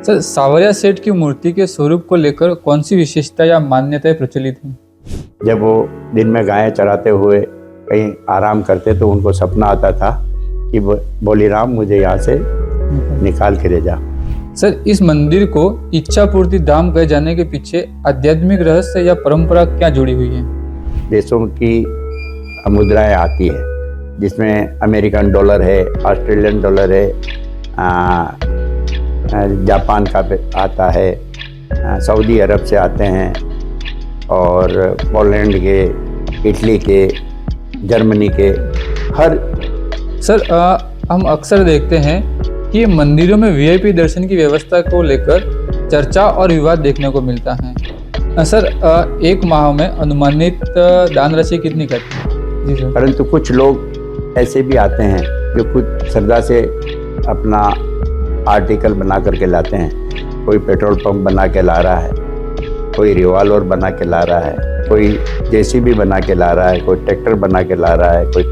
Sir, सावरिया सेठ की मूर्ति के स्वरूप को लेकर कौन सी विशेषता या मान्यताएं प्रचलित हैं? जब वो दिन में गायें चराते हुए कहीं आराम करते तो उनको सपना आता था कि बोली राम मुझे यहाँ से निकाल के ले जा। सर, इस मंदिर को इच्छा पूर्ति धाम कहे जाने के पीछे आध्यात्मिक रहस्य या परंपरा क्या जुड़ी हुई है? देशों की मुद्राएं आती है जिसमें अमेरिकन डॉलर है, ऑस्ट्रेलियन डॉलर है, जापान का आता है, सऊदी अरब से आते हैं और पोलैंड के, इटली के, जर्मनी के हर। सर, हम अक्सर देखते हैं कि मंदिरों में वीआईपी दर्शन की व्यवस्था को लेकर चर्चा और विवाद देखने को मिलता है। सर, एक माह में अनुमानित दान राशि कितनी करते हैं? जी सर। परंतु कुछ लोग ऐसे भी आते हैं जो कुछ श्रद्धा से अपना आर्टिकल बना करके लाते हैं। कोई पेट्रोल पंप बना के ला रहा है, कोई रिवॉल्वर बना के ला रहा है, कोई जेसीबी बना के ला रहा है, कोई ट्रैक्टर बना के ला रहा है, कोई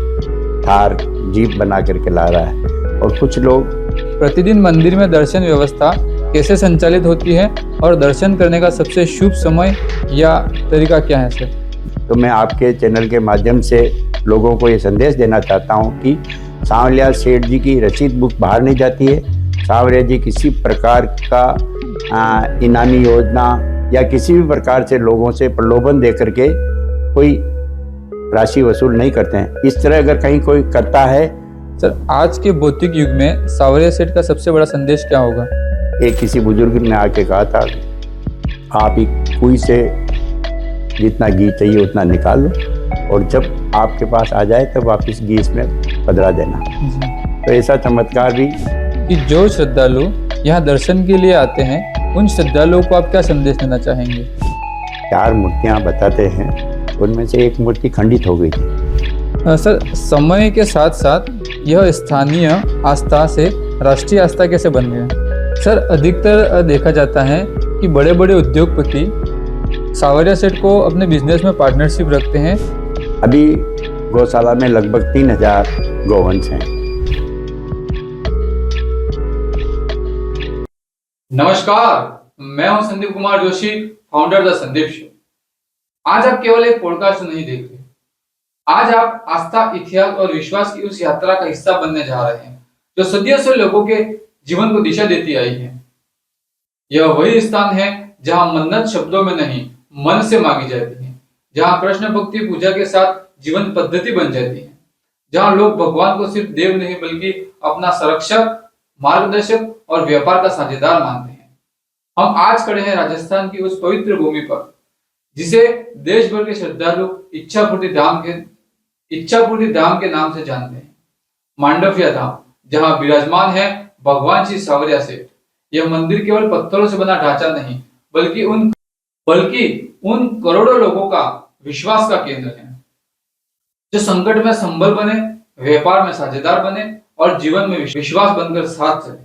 थार जीप बना करके ला रहा है। और कुछ लोग प्रतिदिन मंदिर में दर्शन व्यवस्था कैसे संचालित होती है और दर्शन करने का सबसे शुभ समय या तरीका क्या है सर? तो मैं आपके चैनल के माध्यम से लोगों को ये संदेश देना चाहता हूँ कि सांवरिया सेठ जी की रसीद बुक बाहर नहीं जाती है। सांवरिया जी किसी प्रकार का इनामी योजना या किसी भी प्रकार से लोगों से प्रलोभन दे करके कोई राशि वसूल नहीं करते हैं। इस तरह अगर कहीं कोई करता है। सर, आज के भौतिक युग में सांवरिया सेठ का सबसे बड़ा संदेश क्या होगा? एक किसी बुजुर्ग ने आके कहा था, आप ही कुएं से जितना घी चाहिए उतना निकाल लो और जब आपके पास आ जाए तब वापस घी इसमें पधरा देना। तो ऐसा चमत्कार भी कि जो श्रद्धालु यहाँ दर्शन के लिए आते हैं उन श्रद्धालुओं को आप क्या संदेश देना चाहेंगे? 4 मूर्तियाँ बताते हैं, उनमें से एक मूर्ति खंडित हो गई थी। सर, समय के साथ साथ यह स्थानीय आस्था से राष्ट्रीय आस्था कैसे बन गया? सर, अधिकतर देखा जाता है कि बड़े बड़े उद्योगपति सांवरिया सेठ को अपने बिजनेस में पार्टनरशिप रखते हैं। अभी गौशाला में लगभग 3000 गौवंश हैं। नमस्कार, मैं हूं Sandeep Kumar Joshi, founder the Sandeep show. आज आप केवल एक पॉडकास्ट नहीं देख रहे, आज आप आस्था, इतिहास और विश्वास की उस यात्रा का हिस्सा बनने जा रहे हैं जो सदियों से लोगों के जीवन को दिशा देती आई है। यह वही स्थान है जहां मन्नत शब्दों में नहीं, मन से मांगी जाती है, जहां प्रश्न भक्ति पूजा के साथ जीवन पद्धति बन जाती है, जहां लोग भगवान को सिर्फ देव नहीं बल्कि अपना संरक्षक, मार्गदर्शक और व्यापार का साझेदार मानते हैं। हम आज खड़े हैं राजस्थान की उस पवित्र भूमि पर जिसे देश भर के श्रद्धालु इच्छा पूर्ति धाम के नाम से जानते हैं। मांडव्य धाम, जहां विराजमान है भगवान श्री सांवरिया सेठ। यह मंदिर केवल पत्थरों से बना ढांचा नहीं बल्कि उन करोड़ों लोगों का विश्वास का केंद्र है जो संकट में संबल बने, व्यापार में साझेदार बने और जीवन में विश्वास बनकर साथ चले।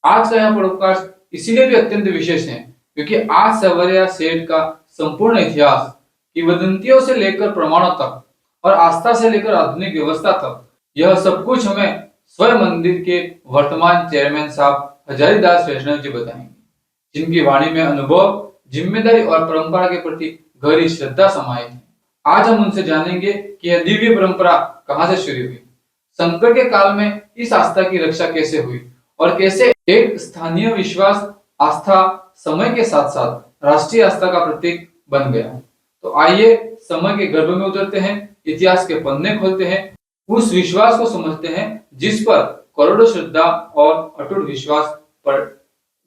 आज का यह पॉडकास्ट इसीलिए भी अत्यंत विशेष है क्योंकि आज सांवरिया सेठ का संपूर्ण इतिहास, किंवदंतियों से लेकर प्रमाणों तक और आस्था से लेकर आधुनिक व्यवस्था तक, यह सब कुछ हमें स्वयं मंदिर के वर्तमान चेयरमैन साहब हजारीदास वैष्णव जी बताएंगे, जिनकी वाणी में अनुभव, जिम्मेदारी और परंपरा के प्रति गहरी श्रद्धा समाई है। आज हम उनसे जानेंगे कि यह दिव्य परंपरा कहां से शुरू हुई, संकट के काल में इस आस्था की रक्षा कैसे हुई और कैसे एक स्थानीय विश्वास, आस्था समय के साथ साथ राष्ट्रीय आस्था का प्रतीक बन गया। तो आइए समय के गर्भ में उतरते हैं, इतिहास के पन्ने खोलते हैं, उस विश्वास को समझते हैं जिस पर करोड़ों श्रद्धा और अटूट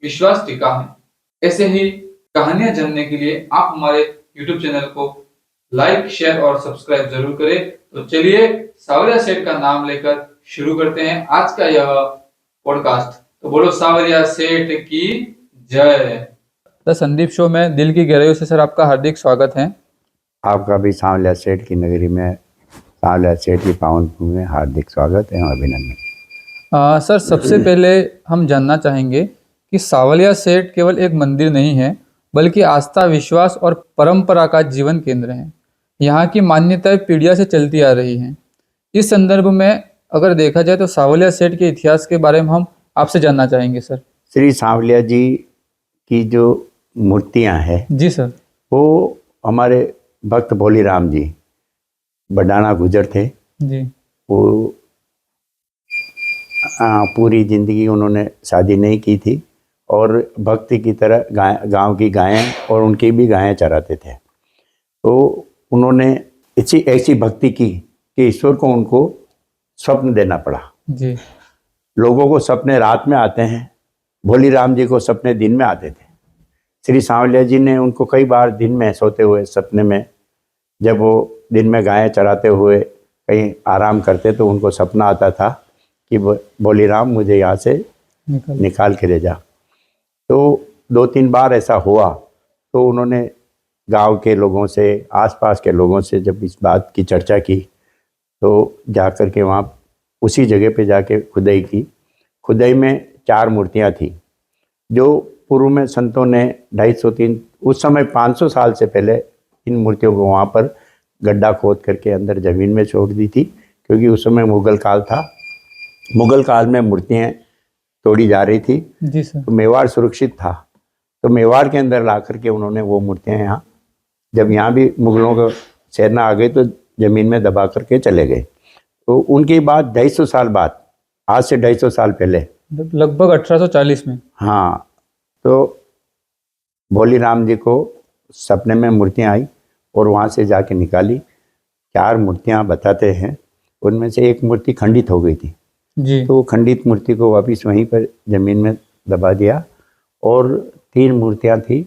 विश्वास टिका है। ऐसे ही कहानियां जानने के लिए आप हमारे YouTube चैनल को लाइक, शेयर और सब्सक्राइब जरूर करें। तो चलिए सांवरिया सेठ का नाम लेकर शुरू करते हैं आज का यह पॉडकास्ट। तो बोलो सांवरिया सेठ की जय। द संदीप शो में दिल की गहराइयों से सर आपका हार्दिक स्वागत है। आपका भी सांवरिया सेठ की नगरी में, सांवरिया सेठ की पावन भूमि में हार्दिक स्वागत है और अभिनंदन। सर, सबसे पहले हम जानना चाहेंगे कि सांवरिया सेठ केवल एक मंदिर नहीं है बल्कि आस्था, विश्वास और परंपरा का जीवन केंद्र है। यहाँ की मान्यताएं पीढ़ियों से चलती आ रही हैं। इस संदर्भ में अगर देखा जाए तो सांवरिया सेठ के इतिहास के बारे में हम आपसे जानना चाहेंगे सर। श्री सांवलिया जी की जो मूर्तियां हैं जी सर। वो हमारे भक्त भोलीराम जी बडाना गुजर थे। जी। वो पूरी ज़िंदगी उन्होंने शादी नहीं की थी और भक्ति की तरह गांव की गायें और उनकी भी गायें चराते थे। तो उन्होंने ऐसी भक्ति की कि ईश्वर को उनको स्वप्न देना पड़ा। जी। लोगों को सपने रात में आते हैं, भोलीराम जी को सपने दिन में आते थे। श्री सांवलिया जी ने उनको कई बार दिन में सोते हुए सपने में, जब वो दिन में गायें चराते हुए कहीं आराम करते तो उनको सपना आता था कि भोलीराम मुझे यहाँ से निकाल के ले जा। तो 2-3 बार ऐसा हुआ तो उन्होंने गांव के लोगों से, आसपास के लोगों से जब इस बात की चर्चा की तो जाकर के वहाँ उसी जगह पे जाके खुदाई की। खुदाई में 4 मूर्तियाँ थी जो पूर्व में संतों ने 250-3 उस समय 500 साल से पहले इन मूर्तियों को वहाँ पर गड्ढा खोद करके अंदर ज़मीन में छोड़ दी थी, क्योंकि उस समय मुगल काल था। मुगल काल में मूर्तियाँ तोड़ी जा रही थी। जी सर। तो मेवाड़ सुरक्षित था, तो मेवाड़ के अंदर ला करके उन्होंने वो मूर्तियाँ यहाँ, जब यहाँ भी मुगलों का सेना आ गई तो ज़मीन में दबा करके चले गए। तो उनकी बात 250 साल बाद, आज से 250 साल पहले, लगभग 1840 में। हाँ, तो भोलीराम जी को सपने में मूर्तियाँ आई और वहाँ से जाके निकाली। 4 मूर्तियाँ बताते हैं, उनमें से एक मूर्ति खंडित हो गई थी। जी। तो खंडित मूर्ति को वापस वहीं पर ज़मीन में दबा दिया और 3 मूर्तियाँ थी।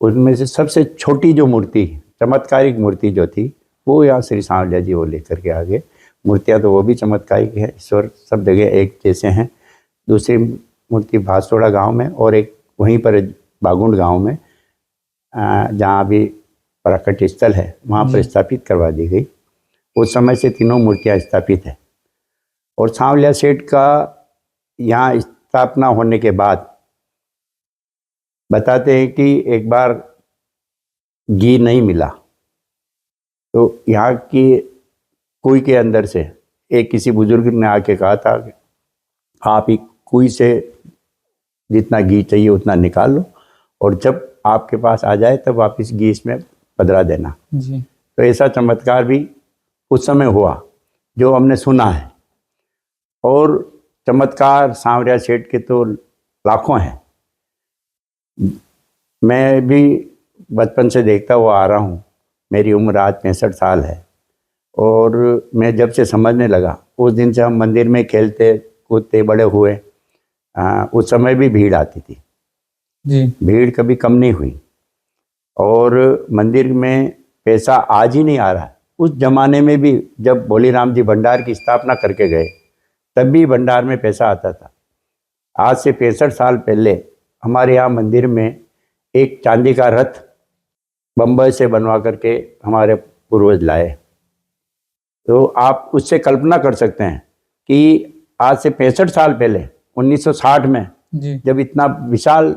उनमें से सबसे छोटी जो मूर्ति, चमत्कारिक मूर्ति जो थी, वो यहाँ श्री सांवलिया जी वो लेकर के आ गए। मूर्तियाँ तो वो भी चमत्कारिक है, ईश्वर सब जगह एक जैसे हैं। दूसरी मूर्ति भासोड़ा गांव में और एक वहीं पर बागुंड गांव में, जहाँ भी प्राकट्य स्थल है वहाँ पर स्थापित करवा दी गई। उस समय से तीनों मूर्तियाँ स्थापित है। और सांवलिया सेठ का यहाँ स्थापना होने के बाद बताते हैं कि एक बार घी नहीं मिला तो यहाँ की कुई के अंदर से एक किसी बुजुर्ग ने आके कहा था कि आप ही कुई से जितना घी चाहिए उतना निकाल लो और जब आपके पास आ जाए तब आप इस घी इसमें पधरा देना। जी। तो ऐसा चमत्कार भी उस समय हुआ जो हमने सुना है। और चमत्कार सांवलिया सेठ के तो लाखों हैं। मैं भी बचपन से देखता हुआ आ रहा हूँ। मेरी उम्र आज 65 साल है और मैं जब से समझने लगा उस दिन से हम मंदिर में खेलते कूदते बड़े हुए। उस समय भी भीड़ आती थी जी। भीड़ कभी कम नहीं हुई और मंदिर में पैसा आज ही नहीं आ रहा। उस जमाने में भी जब भोलीराम जी भंडार की स्थापना करके गए तब भी भंडार में पैसा आता था। आज से 65 साल पहले हमारे यहाँ मंदिर में एक चांदी का रथ बम्बई से बनवा करके हमारे पूर्वज लाए। तो आप उससे कल्पना कर सकते हैं कि आज से 65 साल पहले 1960 में जी। जब इतना विशाल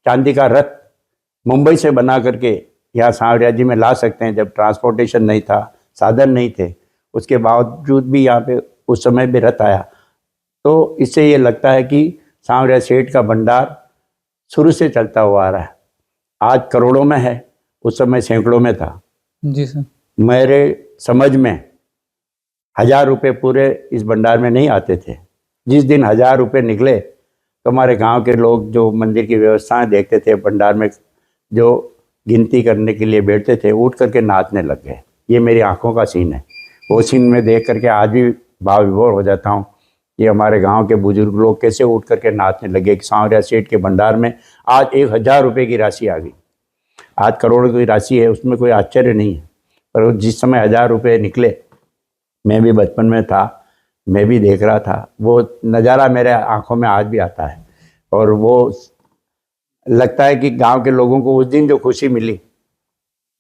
चांदी का रथ मुंबई से बना करके यहाँ सांवलिया जी में ला सकते हैं, जब ट्रांसपोर्टेशन नहीं था, साधन नहीं थे, उसके बावजूद भी यहाँ पे उस समय भी रथ आया। तो इससे ये लगता है कि सांवलिया सेठ का भंडार शुरू से चलता हुआ आ रहा है। आज करोड़ों में है, उस समय सैकड़ों में था। जी सर। मेरे समझ में 1000 रुपये पूरे इस भंडार में नहीं आते थे। जिस दिन 1000 रुपये निकले तो हमारे गांव के लोग जो मंदिर की व्यवस्थाएं देखते थे, भंडार में जो गिनती करने के लिए बैठते थे, उठ करके नाचने लग गए। ये मेरी आंखों का सीन है। वो सीन में देख करके आज भी भाव विभोर हो जाता हूँ। ये हमारे गांव के बुजुर्ग लोग कैसे उठ करके नाचने लगे कि सांवलिया सेठ के भंडार में आज 1000 रुपये की राशि आ गई। आज करोड़ों की राशि है, उसमें कोई आश्चर्य नहीं है। पर जिस समय 1000 रुपये निकले, मैं भी बचपन में था, मैं भी देख रहा था। वो नज़ारा मेरे आंखों में आज भी आता है और वो लगता है कि गांव के लोगों को उस दिन जो खुशी मिली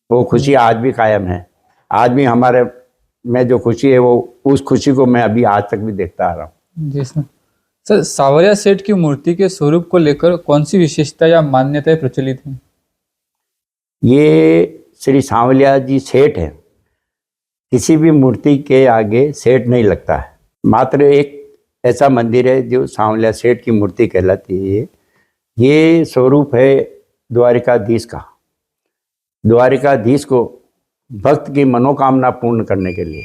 वो खुशी आज भी कायम है। आज भी हमारे में जो खुशी है वो उस खुशी को मैं अभी आज तक भी देखता आ रहा हूँ। जी सर। सर, सांवलिया सेठ की मूर्ति के स्वरूप को लेकर कौन सी विशेषता या मान्यताएं प्रचलित हैं? ये श्री सांवलिया जी सेठ हैं। किसी भी मूर्ति के आगे सेठ नहीं लगता है। मात्र एक ऐसा मंदिर है जो सांवलिया सेठ की मूर्ति कहलाती है। ये स्वरूप है द्वारिकाधीश का। द्वारिकाधीश को भक्त की मनोकामना पूर्ण करने के लिए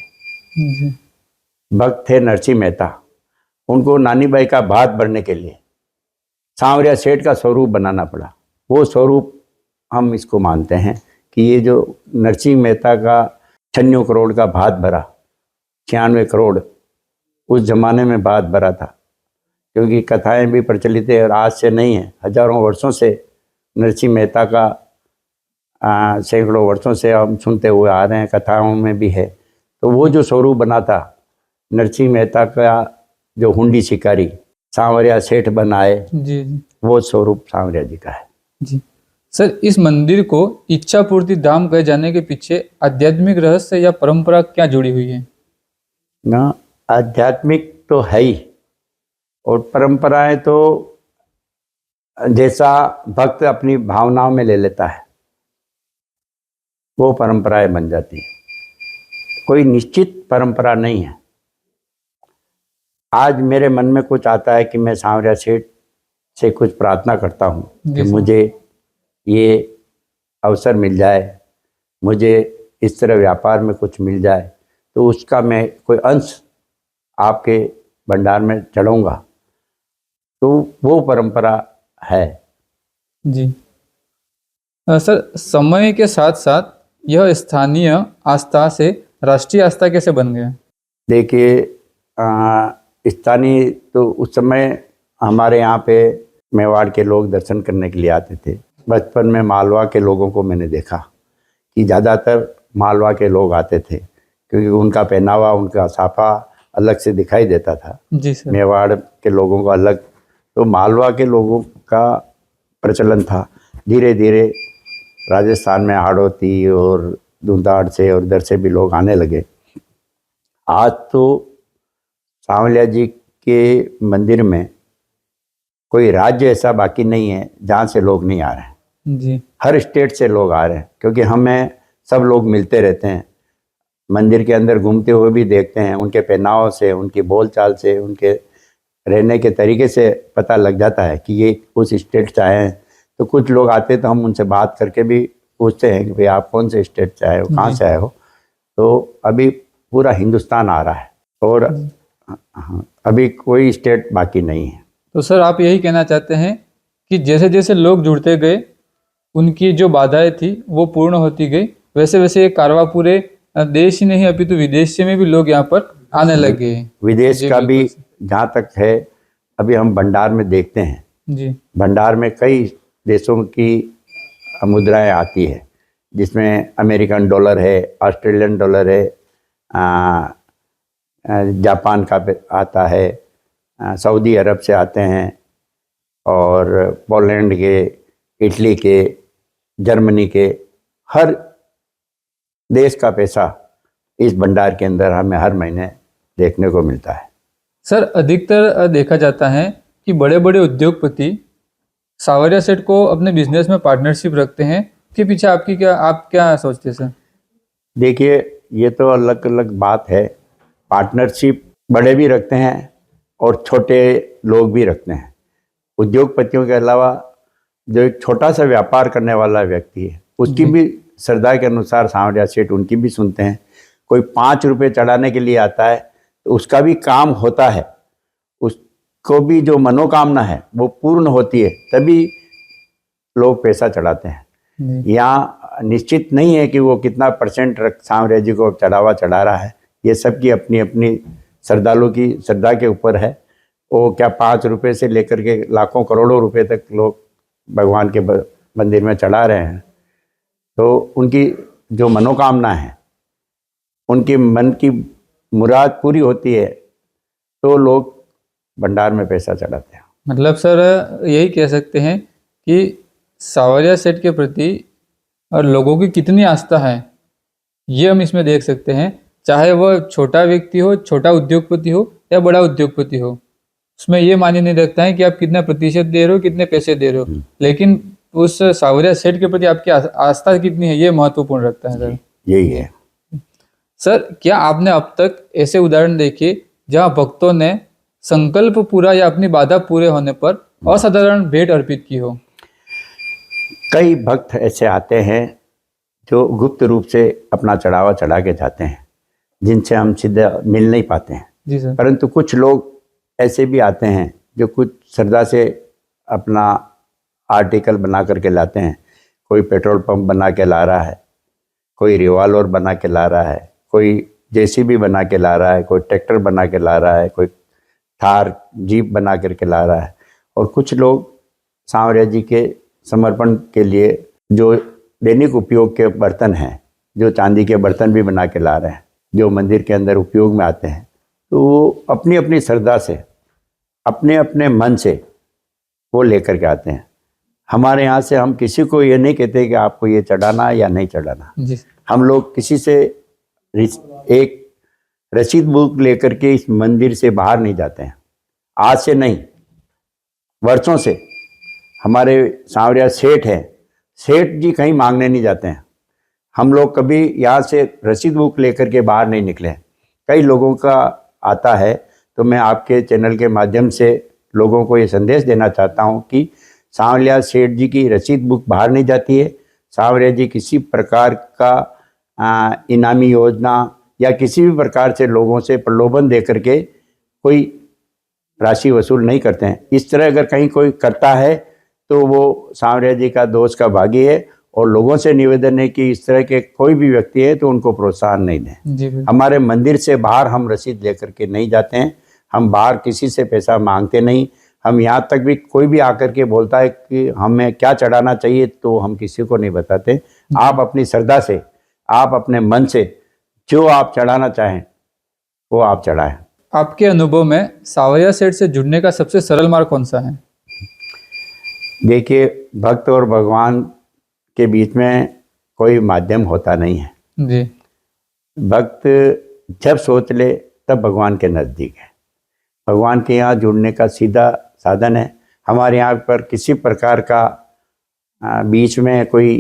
जी भक्त थे नरसिंह मेहता, उनको नानी बाई का भात भरने के लिए सांवरिया सेठ का स्वरूप बनाना पड़ा। वो स्वरूप हम इसको मानते हैं कि ये जो नरसिंह मेहता का 96 करोड़ का भात भरा, 96 करोड़ उस जमाने में भात भरा था, क्योंकि कथाएं भी प्रचलित है और आज से नहीं है, हजारों वर्षों से नरसिंह मेहता का सैकड़ों वर्षों से हम सुनते हुए आ रहे हैं, कथाओं में भी है। तो वो जो स्वरूप बना था नरसिंह मेहता का, जो हुंडी शिकारी सांवरिया सेठ बनाए, जी जी वो स्वरूप सांवरिया जी का है। जी। सर, इस मंदिर को इच्छा पूर्ति धाम कहे जाने के पीछे आध्यात्मिक रहस्य या परंपरा क्या जुड़ी हुई है? ना, आध्यात्मिक तो है ही, और परंपराएं तो जैसा भक्त अपनी भावनाओं में ले लेता है वो परंपराएं बन जाती है। कोई निश्चित परंपरा नहीं है। आज मेरे मन में कुछ आता है कि मैं सांवरिया सेठ से कुछ प्रार्थना करता हूँ कि मुझे ये अवसर मिल जाए, मुझे इस तरह व्यापार में कुछ मिल जाए, तो उसका मैं कोई अंश आपके भंडार में चढ़ाऊँगा, तो वो परंपरा है। जी। सर, समय के साथ साथ यह स्थानीय आस्था से राष्ट्रीय आस्था कैसे बन गया? देखिए, स्थानीय तो उस समय हमारे यहाँ पे मेवाड़ के लोग दर्शन करने के लिए आते थे। बचपन में मालवा के लोगों को मैंने देखा कि ज़्यादातर मालवा के लोग आते थे, क्योंकि उनका पहनावा, उनका साफा अलग से दिखाई देता था। जी सर। मेवाड़ के लोगों का अलग, तो मालवा के लोगों का प्रचलन था। धीरे धीरे राजस्थान में हाड़ौती और धुंधाड़ से और इधर से भी लोग आने लगे। आज तो सांवलिया जी के मंदिर में कोई राज्य ऐसा बाकी नहीं है जहाँ से लोग नहीं आ रहे हैं। जी। हर स्टेट से लोग आ रहे हैं, क्योंकि हमें सब लोग मिलते रहते हैं, मंदिर के अंदर घूमते हुए भी देखते हैं। उनके पहनाव से, उनकी बोलचाल से, उनके रहने के तरीके से पता लग जाता है कि ये उस स्टेट से आए हैं। तो कुछ लोग आते तो हम उनसे बात करके भी पूछते हैं कि भाई आप कौन से स्टेट से आए हो, कहाँ से आए हो। तो अभी पूरा हिंदुस्तान आ रहा है और अभी कोई स्टेट बाकी नहीं है। तो सर, आप यही कहना चाहते हैं कि जैसे जैसे लोग जुड़ते गए, उनकी जो बाधाएं थी वो पूर्ण होती गई, वैसे वैसे ये कारवां पूरे देश ही नहीं अपितु विदेश से में भी लोग यहाँ पर आने लगे। विदेश का भी जहाँ तक है, अभी हम भंडार में देखते हैं, जी। भंडार में कई देशों की मुद्राएं आती है, जिसमें अमेरिकन डॉलर है, ऑस्ट्रेलियन डॉलर है, जापान का आता है, सऊदी अरब से आते हैं, और पोलैंड के, इटली के, जर्मनी के, हर देश का पैसा इस भंडार के अंदर हमें हर महीने देखने को मिलता है। सर, अधिकतर देखा जाता है कि बड़े बड़े उद्योगपति सांवरिया सेठ को अपने बिजनेस में पार्टनरशिप रखते हैं। के पीछे आप क्या सोचते हैं सर? देखिए, ये तो अलग अलग बात है। पार्टनरशिप बड़े भी रखते हैं और छोटे लोग भी रखते हैं। उद्योगपतियों के अलावा जो एक छोटा सा व्यापार करने वाला व्यक्ति है, उसकी भी श्रद्धा के अनुसार सांवरिया सेठ उनकी भी सुनते हैं। कोई 5 रुपये चढ़ाने के लिए आता है तो उसका भी काम होता है, उसको भी जो मनोकामना है वो पूर्ण होती है, तभी लोग पैसा चढ़ाते हैं। यहाँ निश्चित नहीं है कि वो कितना परसेंट सांवरिया जी को चढ़ावा चढ़ा रहा है। ये सबकी अपनी अपनी श्रद्धालु की श्रद्धा के ऊपर है। वो क्या 5 रुपये से लेकर के लाखों करोड़ों रुपए तक लोग भगवान के मंदिर में चढ़ा रहे हैं। तो उनकी जो मनोकामना है, उनकी मन की मुराद पूरी होती है तो लोग भंडार में पैसा चढ़ाते हैं। मतलब सर, यही कह सकते हैं कि सांवरिया सेठ के प्रति और लोगों की कितनी आस्था है, ये हम इसमें देख सकते हैं। चाहे वह छोटा व्यक्ति हो, छोटा उद्योगपति हो या बड़ा उद्योगपति हो, उसमें ये मायने नहीं रखता है कि आप कितना प्रतिशत दे रहे हो, कितने पैसे दे रहे हो, लेकिन उस सांवरिया सेठ के प्रति आपकी आस्था कितनी है, ये महत्वपूर्ण रखता है सर। यही है सर, क्या आपने अब तक ऐसे उदाहरण देखे जहां भक्तों ने संकल्प पूरा या अपनी बाधा पूरे होने पर असाधारण भेंट अर्पित की हो? कई भक्त ऐसे आते हैं जो गुप्त रूप से अपना चढ़ावा चढ़ा के जाते हैं, जिनसे हम सीधा मिल नहीं पाते हैं। जी सर। परंतु कुछ लोग ऐसे भी आते हैं जो कुछ श्रद्धा से अपना आर्टिकल बना करके लाते हैं। कोई पेट्रोल पंप बना के ला रहा है, कोई रिवॉल्वर बना के ला रहा है, कोई जेसीबी बना के ला रहा है, कोई ट्रैक्टर बना के ला रहा है, कोई थार जीप बना करके ला रहा है। और कुछ लोग सांवरिया जी के समर्पण के लिए जो दैनिक उपयोग के बर्तन हैं, जो चांदी के बर्तन भी बना के ला रहे हैं, जो मंदिर के अंदर उपयोग में आते हैं, तो वो अपनी अपनी श्रद्धा से, अपने अपने मन से वो लेकर के आते हैं। हमारे यहाँ से हम किसी को ये नहीं कहते कि आपको ये चढ़ाना या नहीं चढ़ाना। जी। हम लोग किसी से एक रसीद बुक लेकर के इस मंदिर से बाहर नहीं जाते हैं। आज से नहीं, वर्षों से हमारे सांवरिया सेठ हैं, सेठ जी कहीं मांगने नहीं जाते हैं। हम लोग कभी यहाँ से रसीद बुक लेकर के बाहर नहीं निकले हैं। कई लोगों का आता है, तो मैं आपके चैनल के माध्यम से लोगों को ये संदेश देना चाहता हूँ कि सांवरिया सेठ जी की रसीद बुक बाहर नहीं जाती है। सांवरिया जी किसी प्रकार का इनामी योजना या किसी भी प्रकार से लोगों से प्रलोभन दे करके कोई राशि वसूल नहीं करते हैं। इस तरह अगर कहीं कोई करता है तो वो सांवरिया जी का दोष का भागी है। और लोगों से निवेदन है कि इस तरह के कोई भी व्यक्ति है तो उनको प्रोत्साहन नहीं दें। हमारे मंदिर से बाहर हम रसीद लेकर के नहीं जाते हैं। हम बाहर किसी से पैसा मांगते नहीं। हम यहाँ तक भी कोई भी आकर के बोलता है कि हमें क्या चढ़ाना चाहिए तो हम किसी को नहीं बताते। आप अपनी श्रद्धा से, आप अपने मन से जो आप चढ़ाना चाहें वो आप चढ़ाएं। आपके अनुभव में सांवरिया सेठ से जुड़ने का सबसे सरल मार्ग कौन सा है? देखिए, भक्त और भगवान के बीच में कोई माध्यम होता नहीं है जी। भक्त जब सोच ले तब भगवान के नज़दीक है। भगवान के यहाँ जुड़ने का सीधा साधन है। हमारे यहाँ पर किसी प्रकार का बीच में कोई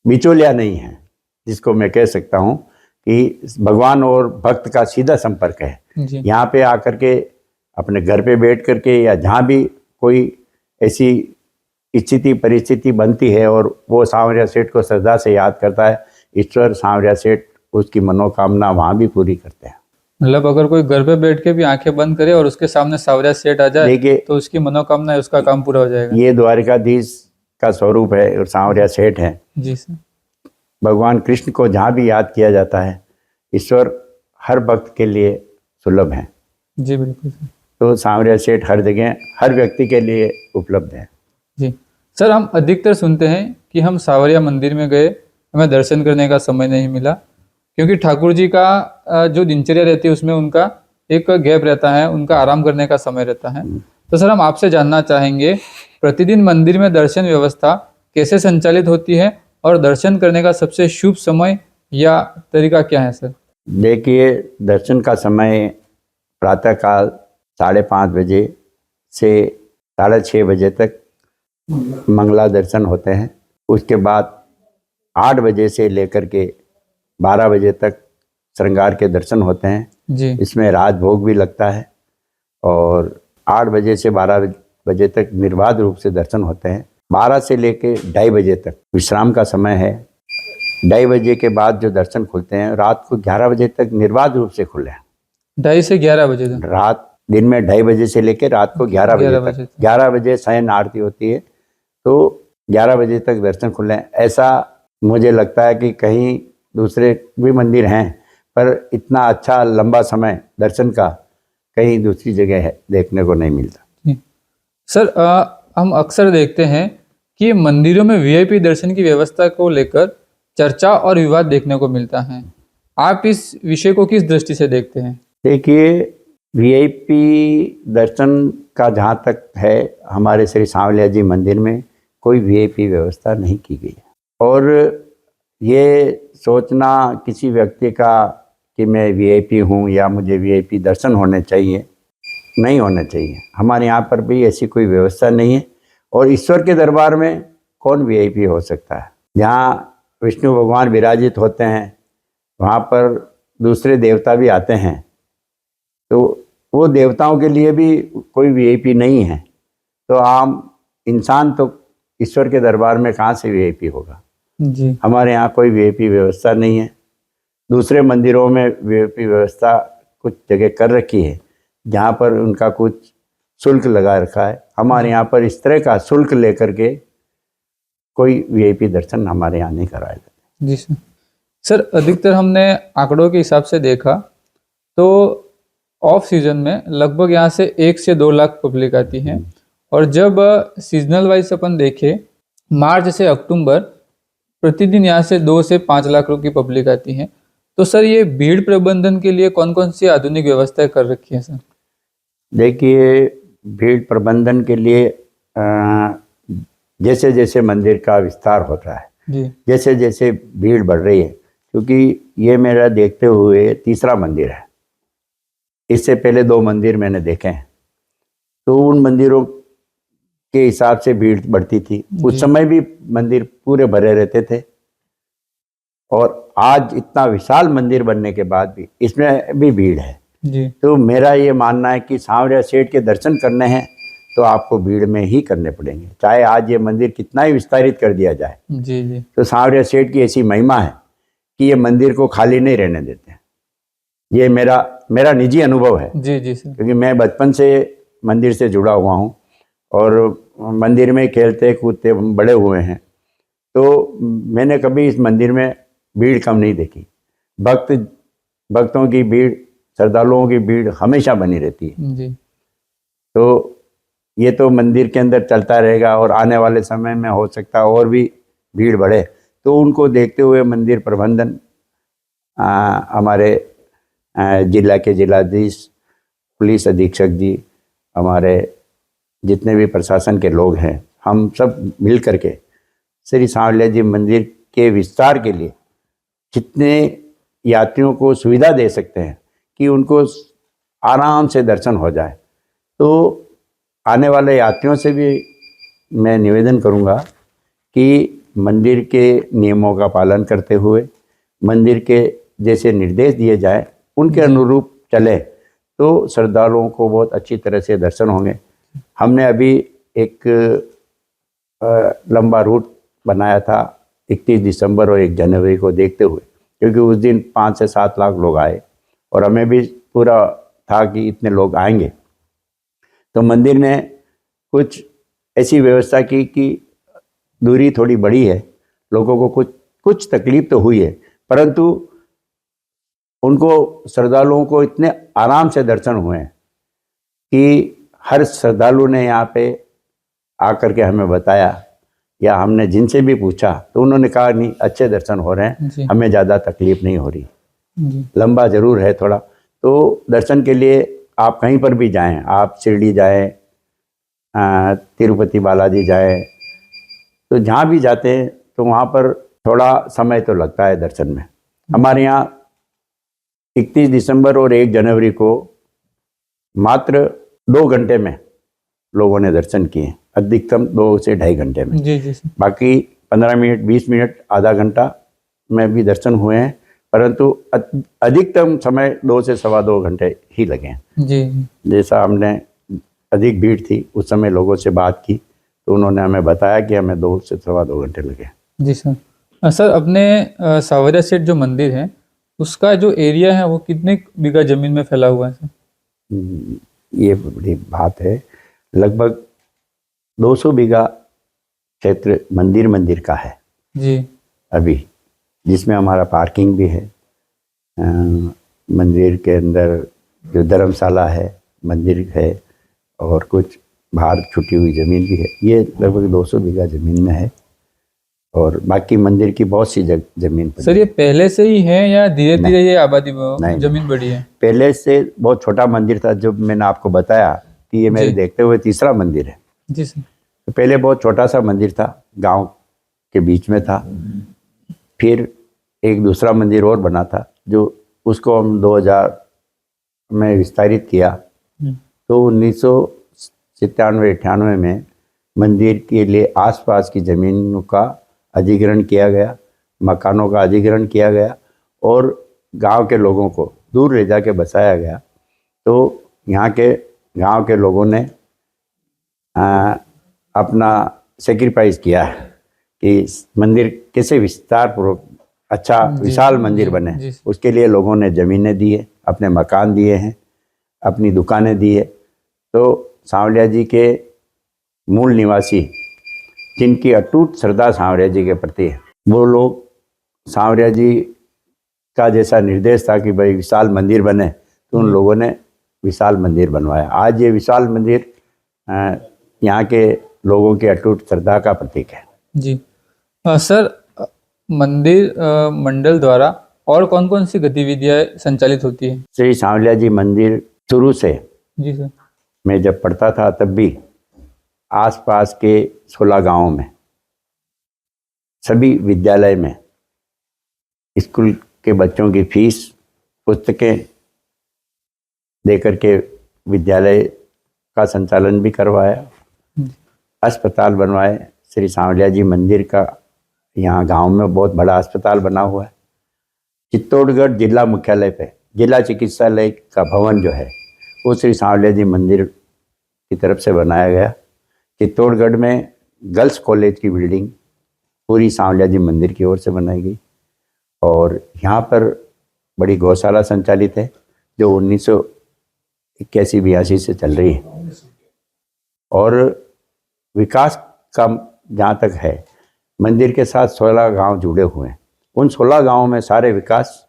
बिचौलिया नहीं है, जिसको मैं कह सकता हूँ कि भगवान और भक्त का सीधा संपर्क है। यहाँ पे आकर के अपने घर पे बैठ करके या जहाँ भी कोई ऐसी स्थिति परिस्थिति बनती है और वो सांवरिया सेठ को श्रद्धा से याद करता है, ईश्वर सांवरिया सेठ उसकी मनोकामना वहाँ भी पूरी करते हैं। मतलब अगर कोई घर पे बैठ के भी आंखें बंद करे और उसके सामने सांवरिया सेठ आ जाए, देखिए, तो उसकी मनोकामना है, उसका काम पूरा हो जाएगा। ये द्वारिकाधीश का स्वरूप है और सांवरिया सेठ है। जी सर। भगवान कृष्ण को जहाँ भी याद किया जाता है, ईश्वर हर भक्त के लिए सुलभ है। जी बिल्कुल सर। तो सांवरिया सेठ हर जगह हर व्यक्ति के लिए उपलब्ध है। जी सर, हम अधिकतर सुनते हैं कि हम सांवरिया मंदिर में गए, हमें दर्शन करने का समय नहीं मिला, क्योंकि ठाकुर जी का जो दिनचर्या रहती है उसमें उनका एक गैप रहता है, उनका आराम करने का समय रहता है। तो सर, हम आपसे जानना चाहेंगे, प्रतिदिन मंदिर में दर्शन व्यवस्था कैसे संचालित होती है और दर्शन करने का सबसे शुभ समय या तरीका क्या है सर? देखिए, दर्शन का समय प्रातःकाल 5:30 बजे से 6:30 बजे तक मंगला दर्शन होते हैं। उसके बाद 8 बजे से लेकर के 12 बजे तक श्रृंगार के दर्शन होते हैं जी। इसमें राजभोग भी लगता है और 8 बजे से 12 बजे तक निर्बाध रूप से दर्शन होते हैं। 12 से लेके 2:30 बजे तक विश्राम का समय है। 2:30 बजे के बाद जो दर्शन खुलते हैं, रात को 11 बजे तक निर्बाध रूप से खुले हैं। 2:30 से 11 बजे तक? रात दिन में 2:30 बजे से लेकर रात को 11 बजे तक। 11 बजे शयन आरती होती है तो 11 बजे तक दर्शन खुले हैं। ऐसा मुझे लगता है कि कहीं दूसरे भी मंदिर हैं, पर इतना अच्छा लंबा समय दर्शन का कहीं दूसरी जगह है देखने को नहीं मिलता। सर, हम अक्सर देखते हैं कि मंदिरों में वीआईपी दर्शन की व्यवस्था को लेकर चर्चा और विवाद देखने को मिलता है। आप इस विषय को किस दृष्टि से देखते हैं? देखिए, वीआईपी दर्शन का जहाँ तक है, हमारे श्री सांवलिया जी मंदिर में कोई वीआईपी व्यवस्था नहीं की गई है। और ये सोचना किसी व्यक्ति का कि मैं वीआईपी हूँ या मुझे वीआईपी दर्शन होने चाहिए, नहीं होने चाहिए। हमारे यहाँ पर भी ऐसी कोई व्यवस्था नहीं है। और ईश्वर के दरबार में कौन वीआईपी हो सकता है? जहाँ विष्णु भगवान विराजित होते हैं वहाँ पर दूसरे देवता भी आते हैं, तो वो देवताओं के लिए भी कोई वीआईपी नहीं है। तो आम इंसान तो ईश्वर के दरबार में कहाँ से वीआईपी होगा। जी हमारे यहाँ कोई वीआईपी व्यवस्था नहीं है। दूसरे मंदिरों में वीआईपी व्यवस्था कुछ जगह कर रखी है जहाँ पर उनका कुछ शुल्क लगा रखा है। हमारे यहाँ पर इस तरह का शुल्क लेकर के कोई वीआईपी दर्शन हमारे यहाँ नहीं कराया जाता। जी सर, अधिकतर हमने आंकड़ों के हिसाब से देखा तो ऑफ सीजन में लगभग यहाँ से 1 से 2 लाख पब्लिक आती है, और जब सीजनल वाइज अपन देखें मार्च से अक्टूबर प्रतिदिन यहाँ से 2 से 5 लाख की पब्लिक आती है। तो सर ये भीड़ प्रबंधन के लिए कौन कौन सी आधुनिक व्यवस्थाएं कर रखी है सर? देखिए, भीड़ प्रबंधन के लिए जैसे जैसे मंदिर का विस्तार होता है, जी जैसे जैसे भीड़ बढ़ रही है, क्योंकि ये मेरा देखते हुए तीसरा मंदिर है। इससे पहले 2 मंदिर मैंने देखे हैं, तो उन मंदिरों के हिसाब से भीड़ बढ़ती थी। उस समय भी मंदिर पूरे भरे रहते थे, और आज इतना विशाल मंदिर बनने के बाद भी इसमें भी भीड़ है। जी तो मेरा ये मानना है कि सांवरिया सेठ के दर्शन करने हैं तो आपको भीड़ में ही करने पड़ेंगे, चाहे आज ये मंदिर कितना ही विस्तारित कर दिया जाए। जी जी तो सांवरिया सेठ की ऐसी महिमा है कि ये मंदिर को खाली नहीं रहने देते। ये मेरा निजी अनुभव है, जी जी सर। क्योंकि मैं बचपन से मंदिर से जुड़ा हुआ हूँ और मंदिर में खेलते कूदते बड़े हुए हैं। तो मैंने कभी इस मंदिर में भीड़ कम नहीं देखी। भक्तों की भीड़, श्रद्धालुओं की भीड़ हमेशा बनी रहती है। जी तो ये तो मंदिर के अंदर चलता रहेगा, और आने वाले समय में हो सकता है और भी भीड़ बढ़े। तो उनको देखते हुए मंदिर प्रबंधन, हमारे जिला के जिलाधीश, पुलिस अधीक्षक जी, हमारे जितने भी प्रशासन के लोग हैं, हम सब मिल करके श्री सांवलिया जी मंदिर के विस्तार के लिए जितने यात्रियों को सुविधा दे सकते हैं कि उनको आराम से दर्शन हो जाए। तो आने वाले यात्रियों से भी मैं निवेदन करूंगा कि मंदिर के नियमों का पालन करते हुए मंदिर के जैसे निर्देश दिए जाए उनके अनुरूप चले, तो श्रद्धालुओं को बहुत अच्छी तरह से दर्शन होंगे। हमने अभी एक लंबा रूट बनाया था 31 दिसंबर और 1 जनवरी को देखते हुए, क्योंकि उस दिन 5 से 7 लाख लोग आए और हमें भी पूरा था कि इतने लोग आएंगे। तो मंदिर ने कुछ ऐसी व्यवस्था की कि दूरी थोड़ी बड़ी है, लोगों को कुछ तकलीफ तो हुई है, परंतु उनको, श्रद्धालुओं को इतने आराम से दर्शन हुए हैं कि हर श्रद्धालु ने यहाँ पे आकर के हमें बताया, या हमने जिनसे भी पूछा तो उन्होंने कहा नहीं, अच्छे दर्शन हो रहे हैं, हमें ज़्यादा तकलीफ नहीं हो रही। लंबा जरूर है थोड़ा, तो दर्शन के लिए आप कहीं पर भी जाएं, आप शिरडी जाएं, तिरुपति बालाजी जाएं, तो जहाँ भी जाते हैं तो वहाँ पर थोड़ा समय तो लगता है दर्शन में। हमारे यहाँ 31 दिसंबर और 1 जनवरी को मात्र 2 घंटे में लोगों ने दर्शन किए, अधिकतम 2 से 2.5 घंटे में। जी जी सर। बाकी 15 मिनट, 20 मिनट, आधा घंटा में भी दर्शन हुए हैं, परंतु अधिकतम समय 2 से 2.25 घंटे ही लगे हैं। जी जैसा हमने अधिक भीड़ थी उस समय लोगों से बात की तो उन्होंने हमें बताया कि हमें 2 से 2.25 घंटे लगे। जी सर। सर, अपने सांवरिया सेठ जो मंदिर है उसका जो एरिया है वो कितने बीघा जमीन में फैला हुआ है सर? ये बड़ी बात है, लगभग 200 बीघा क्षेत्र मंदिर का है जी अभी, जिसमें हमारा पार्किंग भी है। मंदिर के अंदर जो धर्मशाला है, मंदिर है, और कुछ बाहर छुटी हुई ज़मीन भी है। ये लगभग 200 बीघा ज़मीन में है, और बाकी मंदिर की बहुत सी ज़मीन पर। सर, ये पहले से ही है या धीरे धीरे ये आबादी नहीं, जमीन बढ़ी है? पहले से बहुत छोटा मंदिर था, जो मैंने आपको बताया कि ये मेरे देखते हुए तीसरा मंदिर है। जी सर। तो पहले बहुत छोटा सा मंदिर था, गांव के बीच में था। फिर एक दूसरा मंदिर और बना था, जो उसको हम 2000 में विस्तारित किया। तो 1997-98 में मंदिर के लिए आसपास की ज़मीनों का अधिग्रहण किया गया, मकानों का अधिग्रहण किया गया, और गांव के लोगों को दूर ले जाके बसाया गया। तो यहाँ के गांव के लोगों ने अपना सेक्रीफाइस किया है कि मंदिर कैसे विस्तार पूर्वक अच्छा विशाल मंदिर बने। जी। उसके लिए लोगों ने ज़मीनें दी है, अपने मकान दिए हैं, अपनी दुकानें दी है। तो सांवलिया जी के मूल निवासी जिनकी अटूट श्रद्धा सांवरिया जी के प्रति है, वो लोग सांवरिया जी का जैसा निर्देश था कि भाई विशाल मंदिर बने, तो उन लोगों ने विशाल मंदिर बनवाया। आज ये विशाल मंदिर यहाँ के लोगों की अटूट श्रद्धा का प्रतीक है। जी सर, मंदिर मंडल द्वारा और कौन कौन सी गतिविधियां संचालित होती हैं? श्री सांवलिया जी मंदिर शुरू से जी सर। मैं जब पढ़ता था तब भी आसपास के 16 गांवों में, सभी विद्यालय में स्कूल के बच्चों की फीस, पुस्तकें देकर के विद्यालय का संचालन भी करवाया, अस्पताल बनवाए। श्री सांवलिया जी मंदिर का यहाँ गांव में बहुत बड़ा अस्पताल बना हुआ है। चित्तौड़गढ़ जिला मुख्यालय पे जिला चिकित्सालय का भवन जो है वो श्री सांवलिया जी मंदिर की तरफ से बनाया गया। चित्तौड़गढ़ में गर्ल्स कॉलेज की बिल्डिंग पूरी सांवलिया जी मंदिर की ओर से बनाई गई। और यहाँ पर बड़ी गौशाला संचालित है जो 1981-82 से चल रही है। और विकास का जहाँ तक है, मंदिर के साथ 16 गांव जुड़े हुए हैं। उन 16 गांवों में सारे विकास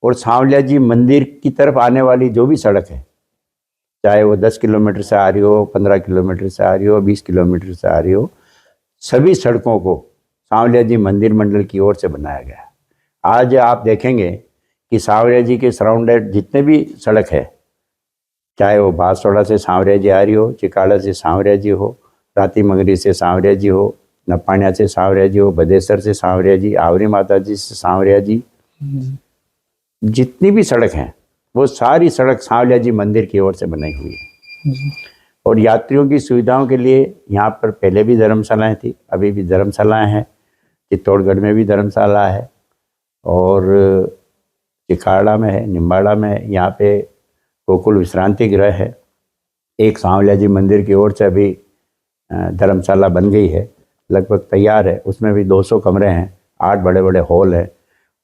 और सांवलिया जी मंदिर की तरफ आने वाली जो भी सड़क है, चाहे वो 10 किलोमीटर से आ रही हो, 15 किलोमीटर से आ रही हो, 20 किलोमीटर से आ रही हो, सभी सड़कों को सांवलिया जी मंदिर मंडल की ओर से बनाया गया है। आज आप देखेंगे कि सांवरिया जी के सराउंडेड जितने भी सड़क है, चाहे वो बांसवाड़ा से सांवरिया जी आ रही हो, चिकाड़ा से सांवरिया जी हो, राती मंगरी से सांवरिया जी हो, नपाणिया से सांवरिया जी हो, बदेसर से सांवरिया जी, आवरी माता जी से सांवरिया जी, जितनी भी सड़क हैं वो सारी सड़क सांवलिया जी मंदिर की ओर से बनाई हुई है। और यात्रियों की सुविधाओं के लिए यहाँ पर पहले भी धर्मशालाएँ थी, अभी भी धर्मशालाएँ हैं। चित्तौड़गढ़ में भी धर्मशाला है और चिकाड़ा में है, निम्बाड़ा में है। यहाँ पे गोकुल विश्रांति गृह है। एक सांवलिया जी मंदिर की ओर से अभी धर्मशाला बन गई है, लगभग तैयार है। उसमें भी 200 कमरे हैं, 8 बड़े बड़े हॉल हैं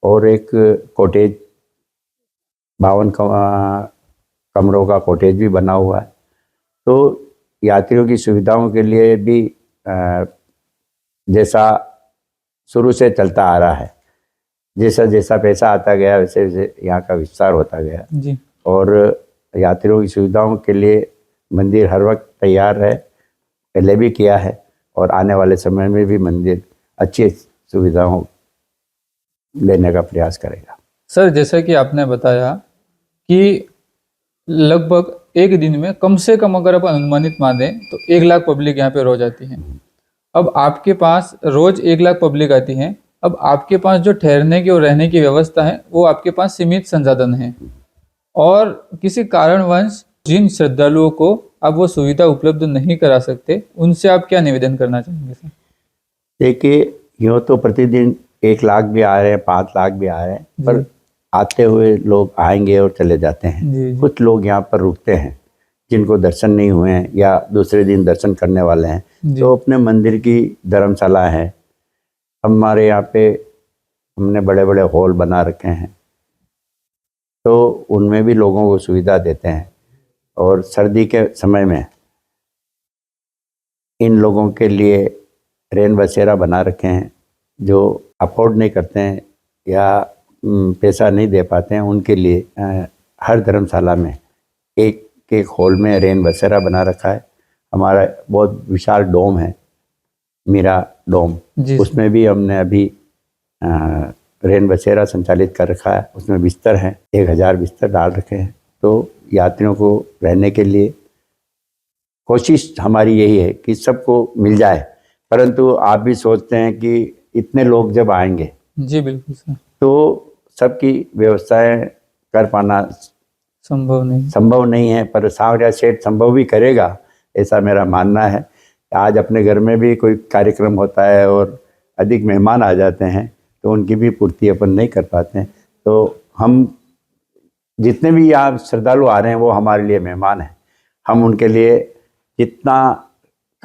और एक कॉटेज 52 कमरों का कॉटेज भी बना हुआ है। तो यात्रियों की सुविधाओं के लिए भी जैसा शुरू से चलता आ रहा है, जैसा जैसा पैसा आता गया वैसे वैसे यहाँ का विस्तार होता गया जी। और यात्रियों की सुविधाओं के लिए मंदिर हर वक्त तैयार है, पहले भी किया है और आने वाले समय में भी मंदिर अच्छी सुविधाओं लेने का प्रयास करेगा। सर, जैसा कि आपने बताया कि लगभग एक दिन में कम से कम अगर अपन अनुमानित माने तो 1 लाख पब्लिक यहाँ पे रोज आती है। अब आपके पास रोज 1 लाख पब्लिक आती है। अब आपके पास जो ठहरने की और रहने की व्यवस्था है वो आपके पास सीमित संसाधन है और किसी कारणवश जिन श्रद्धालुओं को आप वो सुविधा उपलब्ध नहीं करा सकते, उनसे आप क्या निवेदन करना चाहेंगे सर? देखिए, यूँ तो प्रतिदिन 1 लाख भी आ रहे हैं, 5 लाख भी आ रहे हैं, पर आते हुए लोग आएंगे और चले जाते हैं। कुछ लोग यहाँ पर रुकते हैं जिनको दर्शन नहीं हुए हैं या दूसरे दिन दर्शन करने वाले हैं, तो अपने मंदिर की धर्मशाला है। हमारे यहाँ पे हमने बड़े बड़े हॉल बना रखे हैं, तो उनमें भी लोगों को सुविधा देते हैं। और सर्दी के समय में इन लोगों के लिए रेन बसेरा बना रखे हैं। जो अफोर्ड नहीं करते हैं या पैसा नहीं दे पाते हैं, उनके लिए हर धर्मशाला में एक हॉल में रेन बसेरा बना रखा है। हमारा बहुत विशाल डोम है, मीरा डोम, उसमें भी हमने अभी रेन बसेरा संचालित कर रखा है। उसमें बिस्तर हैं, 1000 बिस्तर डाल रखे हैं। तो यात्रियों को रहने के लिए कोशिश हमारी यही है कि सबको मिल जाए, परंतु आप भी सोचते हैं कि इतने लोग जब आएंगे, जी बिल्कुल सर, तो सबकी व्यवस्थाएं कर पाना संभव नहीं है। पर सांवरिया सेठ संभव भी करेगा, ऐसा मेरा मानना है। आज अपने घर में भी कोई कार्यक्रम होता है और अधिक मेहमान आ जाते हैं तो उनकी भी पूर्ति अपन नहीं कर पाते हैं। तो हम जितने भी यहाँ श्रद्धालु आ रहे हैं वो हमारे लिए मेहमान हैं। हम उनके लिए जितना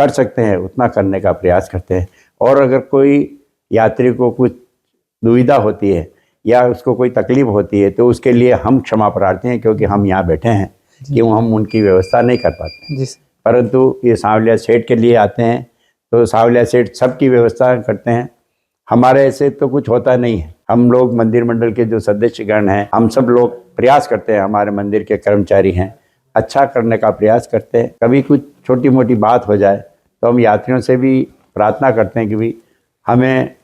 कर सकते हैं उतना करने का प्रयास करते हैं। और अगर कोई यात्री को कुछ दुविधा होती है या उसको कोई तकलीफ होती है तो उसके लिए हम क्षमा प्रार्थी हैं, क्योंकि हम यहाँ बैठे हैं कि हम उनकी व्यवस्था नहीं कर पाते। जी सर। परंतु ये सांवलिया सेठ के लिए आते हैं तो सांवलिया सेठ सबकी व्यवस्था करते हैं। हमारे ऐसे तो कुछ होता नहीं है। हम लोग मंदिर मंडल के जो सदस्यगण हैं, हम सब लोग प्रयास करते हैं, हमारे मंदिर के कर्मचारी हैं, अच्छा करने का प्रयास करते हैं। कभी कुछ छोटी मोटी बात हो जाए तो हम यात्रियों से भी प्रार्थना करते हैं कि भाई हमें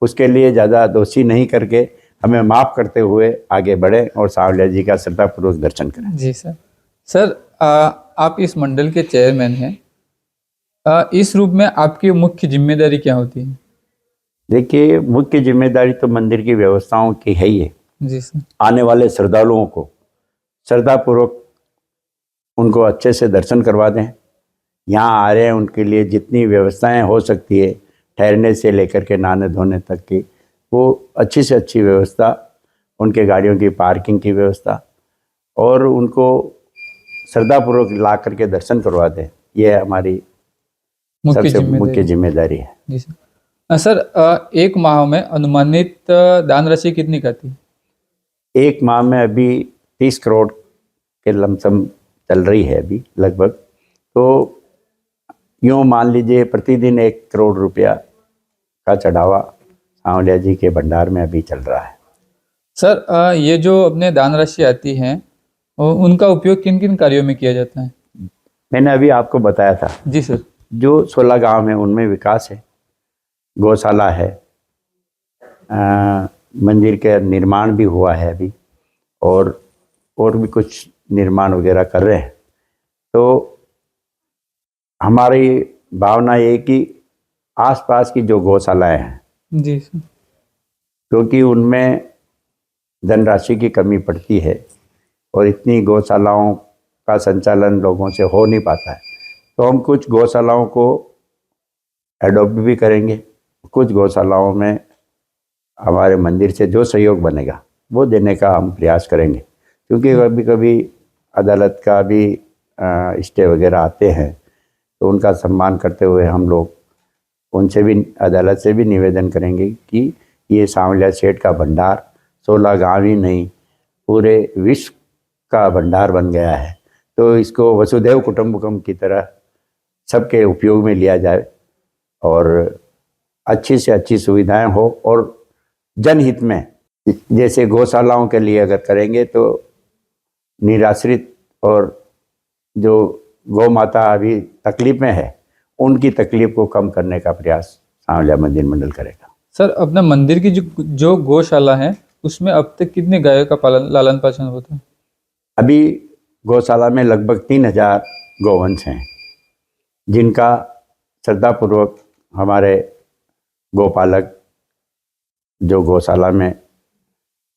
उसके लिए ज़्यादा दोषी नहीं करके हमें माफ़ करते हुए आगे बढ़ें और सांवलिया जी का श्रद्धापूर्वक दर्शन करें। जी सर। सर आप इस मंडल के चेयरमैन हैं। इस रूप में आपकी मुख्य जिम्मेदारी क्या होती है? देखिए, मुख्य जिम्मेदारी तो मंदिर की व्यवस्थाओं की है ही है। जी सर। आने वाले श्रद्धालुओं को श्रद्धापूर्वक उनको अच्छे से दर्शन करवा दें। यहाँ आ रहे हैं उनके लिए जितनी व्यवस्थाएं हो सकती है, ठहरने से लेकर के नहाने धोने तक की, वो अच्छी से अच्छी व्यवस्था, उनके गाड़ियों की पार्किंग की व्यवस्था, और उनको श्रद्धापूर्वक ला करके दर्शन करवा दें, ये हमारी सबसे मुख्य जिम्मेदारी है। जी सर। सर एक माह में अनुमानित दान राशि कितनी आती है? एक माह में अभी 30 करोड़ के लमसम चल रही है अभी लगभग। तो यूँ मान लीजिए प्रतिदिन 1 करोड़ रुपया का चढ़ावा सांवलिया जी के भंडार में अभी चल रहा है। सर ये जो अपने दान राशि आती है उनका उपयोग किन किन कार्यों में किया जाता है? मैंने अभी आपको बताया था। जी सर। जो 16 गांव हैं उनमें विकास है, गौशाला है, मंदिर के निर्माण भी हुआ है अभी, और भी कुछ निर्माण वगैरह कर रहे हैं। तो हमारी भावना ये कि आसपास की जो गौशालाएं हैं, जी सर, क्योंकि उनमें धनराशि की कमी पड़ती है और इतनी गौशालाओं का संचालन लोगों से हो नहीं पाता है, तो हम कुछ गौशालाओं को एडॉप्ट भी करेंगे। कुछ गौशालाओं में हमारे मंदिर से जो सहयोग बनेगा वो देने का हम प्रयास करेंगे, क्योंकि कभी कभी अदालत का भी स्टे वगैरह आते हैं, तो उनका सम्मान करते हुए हम लोग उनसे भी, अदालत से भी निवेदन करेंगे कि ये सांवलिया सेठ का भंडार 16 गाँव ही नहीं पूरे विश्व का भंडार बन गया है, तो इसको वसुधैव कुटुंबकम की तरह सबके उपयोग में लिया जाए और अच्छी से अच्छी सुविधाएं हो। और जनहित में, जैसे गौशालाओं के लिए अगर करेंगे तो निराश्रित और जो गौ माता अभी तकलीफ में है उनकी तकलीफ को कम करने का प्रयास सांवलिया मंदिर मंडल करेगा। सर अपना मंदिर की जो गौशाला है उसमें अब तक कितने गायों का लालन पालन होता है? अभी गौशाला में लगभग 3000 गौवंश हैं, जिनका श्रद्धापूर्वक हमारे गोपालक जो गौशाला में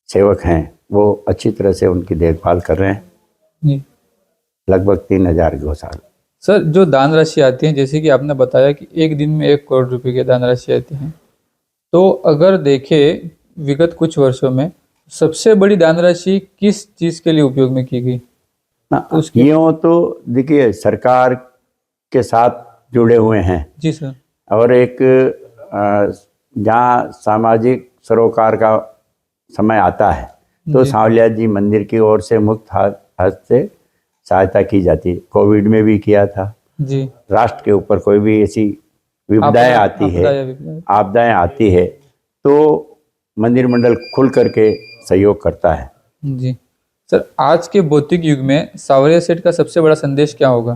सेवक हैं वो अच्छी तरह से उनकी देखभाल कर रहे हैं। जी। लगभग 3000 गौशाला। सर जो दान राशि आती है, जैसे कि आपने बताया कि एक दिन में 1 करोड़ रुपए की दान राशि आती है, तो अगर देखें विगत कुछ वर्षों में सबसे बड़ी दान राशि किस चीज़ के लिए उपयोग में की गई? यूँ तो देखिए सरकार के साथ जुड़े हुए हैं। जी सर। और एक जहाँ सामाजिक सरोकार का समय आता है तो सांवलिया जी मंदिर की ओर से मुक्त हाथ से सहायता की जाती है। कोविड में भी किया था जी। राष्ट्र के ऊपर कोई भी ऐसी विपदाएं आपदाएं आती है तो मंदिर मंडल खुल करके सहयोग करता है। जी सर, आज के भौतिक युग में सांवलिया सेठ का सबसे बड़ा संदेश क्या होगा?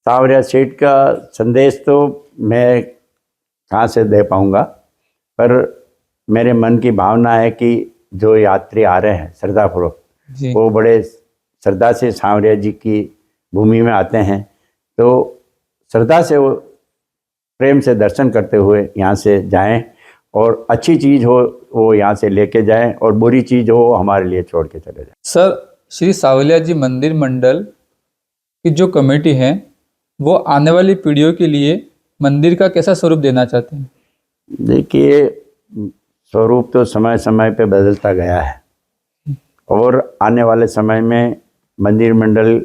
सांवलिया सेठ का संदेश तो मैं कहाँ से दे पाऊँगा, पर मेरे मन की भावना है कि जो यात्री आ रहे हैं श्रद्धापूर्वक, वो बड़े श्रद्धा से सांवलिया जी की भूमि में आते हैं, तो श्रद्धा से वो प्रेम से दर्शन करते हुए यहाँ से जाएं और अच्छी चीज़ हो वो यहाँ से लेके जाएं और बुरी चीज़ हो हमारे लिए छोड़ के चले जाएं। सर श्री सांवलिया जी मंदिर मंडल की जो कमेटी है वो आने वाली पीढ़ियों के लिए मंदिर का कैसा स्वरूप देना चाहते हैं? देखिए, स्वरूप तो समय समय पे बदलता गया है और आने वाले समय में मंदिर मंडल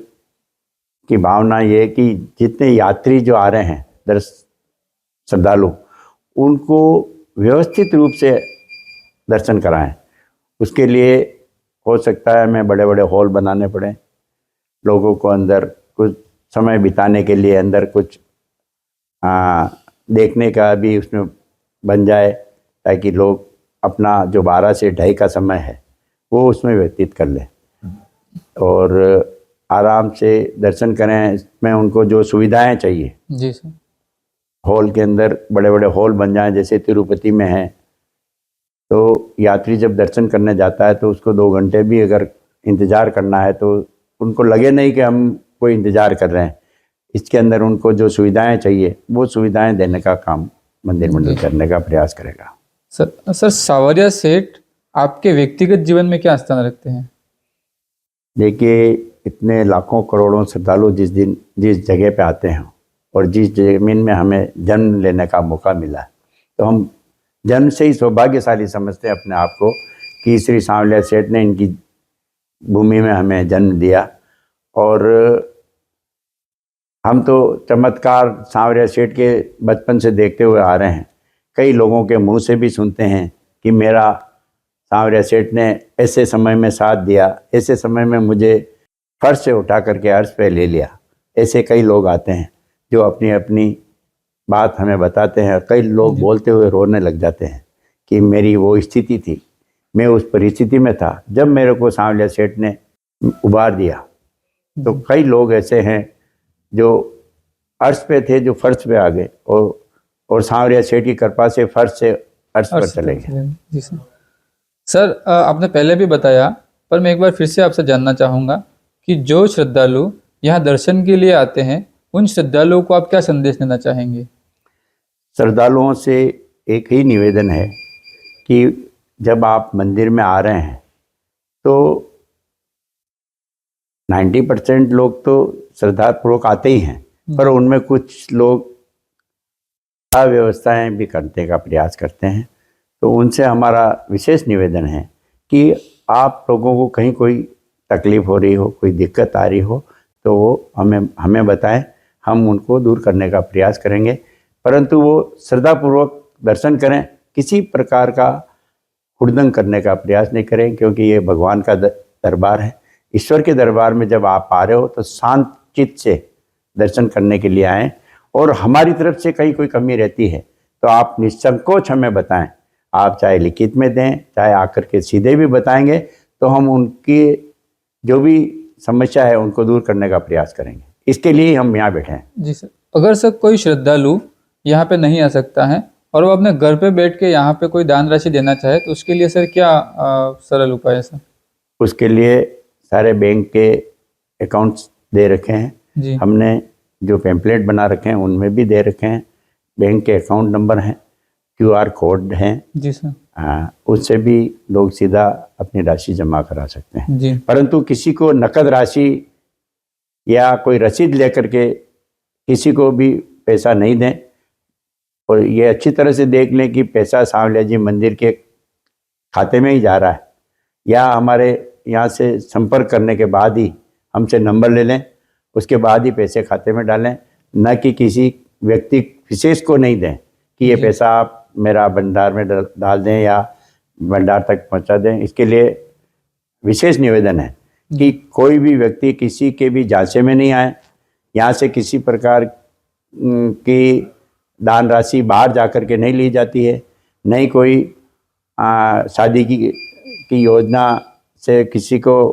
की भावना ये कि जितने यात्री जो आ रहे हैं श्रद्धालु उनको व्यवस्थित रूप से दर्शन कराएं। उसके लिए हो सकता है हमें बड़े बड़े हॉल बनाने पड़े, लोगों को अंदर कुछ समय बिताने के लिए अंदर कुछ देखने का भी उसमें बन जाए, ताकि लोग अपना जो 12 से 2:30 का समय है वो उसमें व्यतीत कर लें और आराम से दर्शन करें। इसमें उनको जो सुविधाएं चाहिए, जी सर, हॉल के अंदर बड़े बड़े हॉल बन जाएं, जैसे तिरुपति में है। तो यात्री जब दर्शन करने जाता है तो उसको 2 घंटे भी अगर इंतज़ार करना है तो उनको लगे नहीं कि हम कोई इंतज़ार कर रहे हैं। इसके अंदर उनको जो सुविधाएं चाहिए वो सुविधाएं देने का काम मंदिर मंडल करने का प्रयास करेगा। सर सावरिया सेठ आपके व्यक्तिगत जीवन में क्या स्थान रखते हैं? देखिए, इतने लाखों करोड़ों श्रद्धालु जिस जगह पे आते हैं और जिस जमीन में हमें जन्म लेने का मौका मिला है, तो हम जन्म से ही सौभाग्यशाली समझते हैं अपने आप को कि श्री सांवलिया सेठ ने इनकी भूमि में हमें जन्म दिया। और हम तो चमत्कार सांवरिया सेठ के बचपन से देखते हुए आ रहे हैं। कई लोगों के मुंह से भी सुनते हैं कि मेरा सांवरिया सेठ ने ऐसे समय में साथ दिया, ऐसे समय में मुझे फर्श से उठा करके अर्श पे ले लिया। ऐसे कई लोग आते हैं जो अपनी अपनी बात हमें बताते हैं। कई लोग बोलते हुए रोने लग जाते हैं कि मेरी वो स्थिति थी, मैं उस परिस्थिति में था जब मेरे को सांवलिया सेठ ने उबार दिया। तो कई लोग ऐसे हैं जो अर्श पे थे जो फर्श पे आ गए और सांवरिया सेठ की कृपा से फर्श से अर्श पर चले गए। जी सर। सर आपने पहले भी बताया, पर मैं एक बार फिर से आपसे जानना चाहूँगा कि जो श्रद्धालु यहाँ दर्शन के लिए आते हैं उन श्रद्धालुओं को आप क्या संदेश देना चाहेंगे? श्रद्धालुओं से एक ही निवेदन है कि जब आप मंदिर में आ रहे हैं तो 90% लोग तो श्रद्धापूर्वक आते ही हैं, पर उनमें कुछ लोग अव्यवस्थाएं भी करने का प्रयास करते हैं। तो उनसे हमारा विशेष निवेदन है कि आप लोगों को कहीं कोई तकलीफ हो रही हो, कोई दिक्कत आ रही हो, तो वो हमें बताएं, हम उनको दूर करने का प्रयास करेंगे। परंतु वो श्रद्धापूर्वक दर्शन करें, किसी प्रकार का हुड़दंग करने का प्रयास नहीं करें, क्योंकि ये भगवान का दरबार है। ईश्वर के दरबार में जब आप आ रहे हो तो शांत चित्त से दर्शन करने के लिए आएँ। और हमारी तरफ से कहीं कोई कमी रहती है तो आप निसंकोच हमें बताएं। आप चाहे लिखित में दें, चाहे आकर के सीधे भी बताएंगे, तो हम उनकी जो भी समस्या है उनको दूर करने का प्रयास करेंगे। इसके लिए हम यहाँ बैठे हैं। जी सर। अगर सर कोई श्रद्धालु यहाँ पे नहीं आ सकता है और वो अपने घर पे बैठ के यहाँ पे कोई दान राशि देना चाहे, तो उसके लिए सर क्या सरल उपाय है सर? उसके लिए सारे बैंक के अकाउंट्स दे रखे हैं जी। हमने जो पैम्पलेट बना रखे हैं उनमें भी दे रखे हैं। बैंक के अकाउंट नंबर हैं, QR कोड हैं। जी सर। उससे भी लोग सीधा अपनी राशि जमा करा सकते हैं। जी। परंतु किसी को नकद राशि या कोई रसीद लेकर के किसी को भी पैसा नहीं दें। और ये अच्छी तरह से देख लें कि पैसा सांवलिया जी मंदिर के खाते में ही जा रहा है, या हमारे यहाँ से संपर्क करने के बाद ही हमसे नंबर ले लें, उसके बाद ही पैसे खाते में डालें। न कि किसी व्यक्ति विशेष को नहीं दें कि ये पैसा आप मेरा भंडार में डाल दें या भंडार तक पहुंचा दें। इसके लिए विशेष निवेदन है कि कोई भी व्यक्ति किसी के भी झांसे में नहीं आए। यहाँ से किसी प्रकार की दान राशि बाहर जाकर के नहीं ली जाती है, नहीं कोई शादी की योजना से किसी को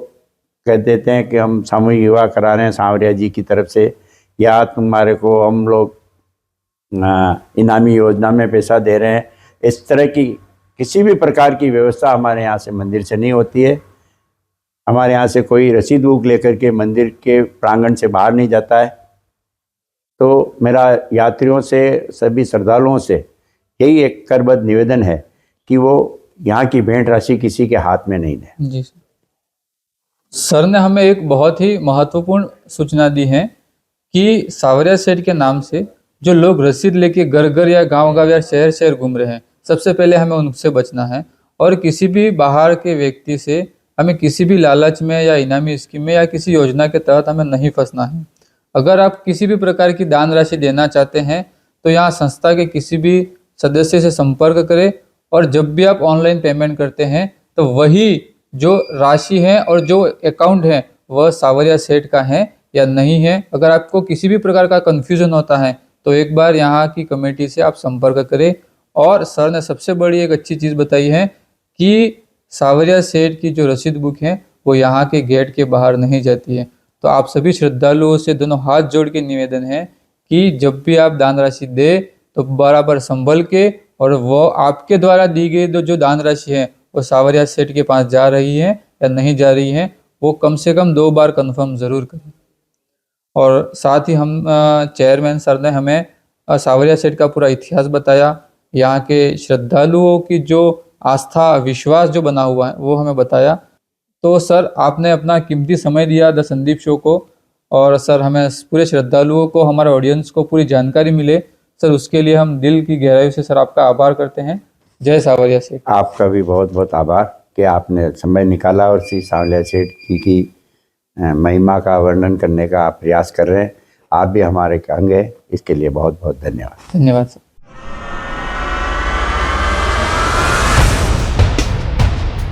कह देते हैं कि हम सामूहिक विवाह करा रहे हैं सांवरिया जी की तरफ से, या तुम्हारे को हम लोग इनामी योजना में पैसा दे रहे हैं। इस तरह की किसी भी प्रकार की व्यवस्था हमारे यहाँ से मंदिर से नहीं होती है। हमारे यहाँ से कोई रसीद बुक लेकर के मंदिर के प्रांगण से बाहर नहीं जाता है। तो मेरा यात्रियों से, सभी श्रद्धालुओं से यही एक करबद्ध निवेदन है कि वो यहाँ की भेंट राशि किसी के हाथ में नहीं दें। जी सर ने हमें एक बहुत ही महत्वपूर्ण सूचना दी है कि सांवरिया सेठ के नाम से जो लोग रसीद लेके घर घर या गांव-गांव या शहर शहर घूम रहे हैं, सबसे पहले हमें उनसे बचना है। और किसी भी बाहर के व्यक्ति से हमें किसी भी लालच में या इनामी स्कीम में या किसी योजना के तहत हमें नहीं फंसना है। अगर आप किसी भी प्रकार की दान राशि देना चाहते हैं तो यहाँ संस्था के किसी भी सदस्य से संपर्क करें। और जब भी आप ऑनलाइन पेमेंट करते हैं तो वही जो राशि है और जो अकाउंट है वह सावरिया सेठ का है या नहीं है। अगर आपको किसी भी प्रकार का कन्फ्यूजन होता है तो एक बार यहाँ की कमेटी से आप संपर्क करें। और सर ने सबसे बड़ी एक अच्छी चीज़ बताई है कि सावरिया सेठ की जो रसीद बुक है वो यहाँ के गेट के बाहर नहीं जाती है। तो आप सभी श्रद्धालुओं से दोनों हाथ जोड़ के निवेदन है कि जब भी आप दान राशि दे तो बराबर संभल के, और वो आपके द्वारा दी गई जो दान राशि है वो सावरिया सेठ के पास जा रही है या नहीं जा रही है, वो कम से कम 2 बार कंफर्म ज़रूर करें। और साथ ही हम चेयरमैन सर ने हमें सावरिया सेठ का पूरा इतिहास बताया, यहाँ के श्रद्धालुओं की जो आस्था विश्वास जो बना हुआ है वो हमें बताया। तो सर आपने अपना कीमती समय दिया द संदीप शो को, और सर हमें पूरे श्रद्धालुओं को, हमारे ऑडियंस को पूरी जानकारी मिले सर, उसके लिए हम दिल की गहराई से सर आपका आभार करते हैं। जय सावरिया सेठ। आपका भी बहुत बहुत आभार कि आपने समय निकाला और श्री सावरिया सेठ जी की महिमा का वर्णन करने का आप प्रयास कर रहे हैं। आप भी हमारे अंग हैं, इसके लिए बहुत बहुत धन्यवाद। धन्यवाद सर।